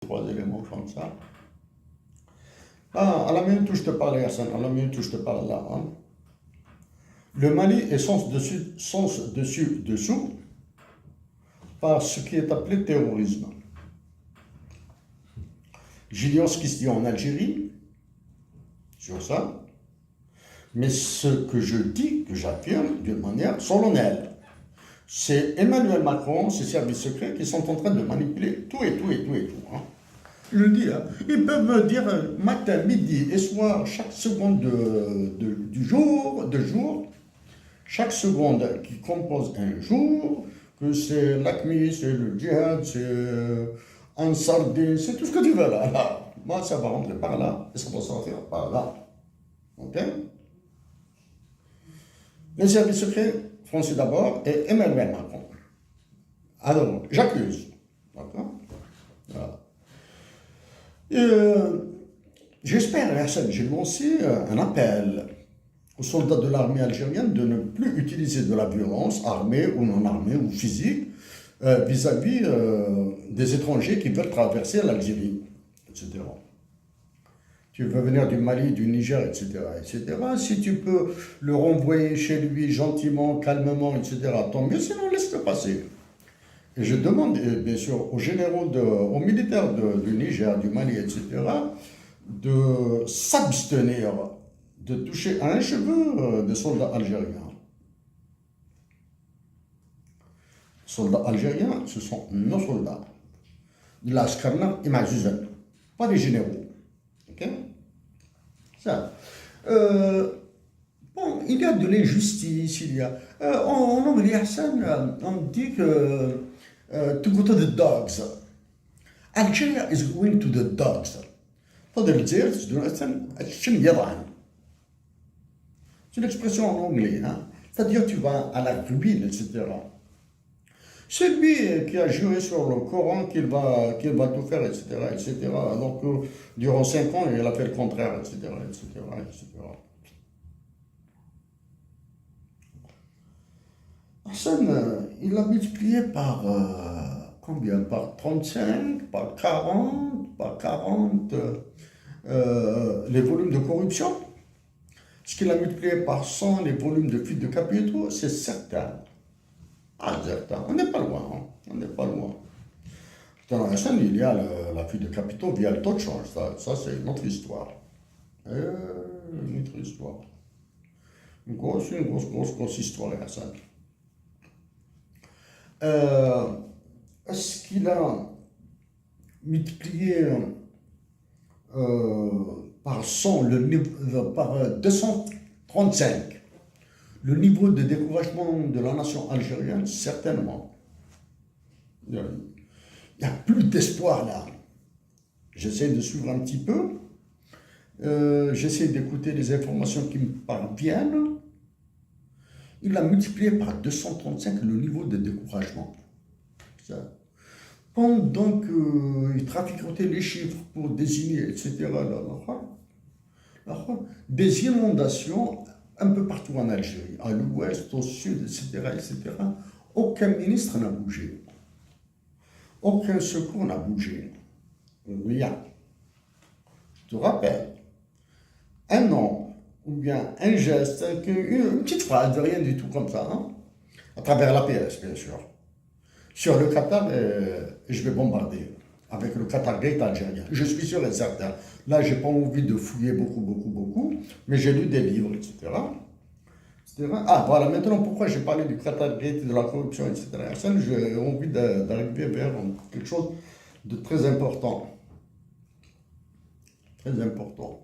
trois éléments comme ça. Ah, à la minute où je te parlais, Hassan, à la minute où je te parle là, hein, le Mali est sens dessus, dessous par ce qui est appelé terrorisme. J'ignore ce qui se dit en Algérie sur ça, mais ce que je dis, que j'affirme d'une manière solennelle, c'est Emmanuel Macron, ses services secrets qui sont en train de manipuler tout et tout et tout et tout. Hein. Je le dis, hein. Ils peuvent me dire matin, midi et soir, chaque seconde du jour, chaque seconde qui compose un jour, que c'est l'ACMI, c'est le djihad, c'est un sardin, c'est tout ce que tu veux là, là. Moi, ça va rentrer par là et ça va sortir par là. Ok? Les services secrets français d'abord et Emmanuel Macron. Alors, j'accuse. D'accord? Voilà. J'espère, Hassan, j'ai lancé un appel aux soldats de l'armée algérienne de ne plus utiliser de la violence, armée ou non armée ou physique, vis-à-vis des étrangers qui veulent traverser l'Algérie, etc. Tu veux venir du Mali, du Niger, etc., etc. Si tu peux le renvoyer chez lui gentiment, calmement, etc., tant mieux, sinon laisse-le passer. Et je demande, bien sûr, aux généraux, aux militaires du Niger, du Mali, etc., de s'abstenir de toucher à un cheveu des soldats algériens. Soldats algériens, ce sont nos soldats. De l'Askarna et Mazuzan, pas des généraux. Ok? Ça. Bon, il y a de l'injustice, il y a. En anglais, Hassan, on dit que to go to the dogs. Algeria is going to the dogs. تقدر تزير تجدون الشن يضعن. C'est l'expression en anglais, hein? C'est-à-dire tu vas à la ruine, etc. C'est lui qui a juré sur le Coran qu'il va tout faire, etc., etc. Alors que durant 5 ans, il a fait le contraire, etc., etc., etc. Hassan, il l'a multiplié par combien? Par 35, par 40, par 40 les volumes de corruption. Ce qu'il a multiplié par 100 les volumes de fuite de capitaux, c'est certain. Ah, certain. On n'est pas loin. Hein. On n'est pas loin. Dans la chaîne, il y a la fuite de capitaux via le taux de change. Ça c'est une autre histoire. Une autre histoire. Une grosse histoire, Hassan. Est-ce qu'il a multiplié par 100, par 235 le niveau de découragement de la nation algérienne? Certainement. Il n'y a plus d'espoir là. J'essaie de suivre un petit peu. J'essaie d'écouter les informations qui me parviennent. Il a multiplié par 235 le niveau de découragement. Ça. Pendant qu'il traficotait les chiffres pour désigner, etc., des inondations un peu partout en Algérie, à l'ouest, au sud, etc., etc., aucun ministre n'a bougé. Aucun secours n'a bougé. Rien. Je te rappelle, un nom, ou bien un geste, une petite phrase, rien du tout comme ça, hein, à travers l'APS, bien sûr. Sur le Qatar, je vais bombarder avec le Qatar Gate algérien. Je suis sûr et certain. Là, je n'ai pas envie de fouiller beaucoup, mais j'ai lu des livres, etc. Ah, voilà, maintenant, pourquoi j'ai parlé du Qatar Gate, de la corruption, etc. J'ai envie d'arriver vers quelque chose de très important. Très important.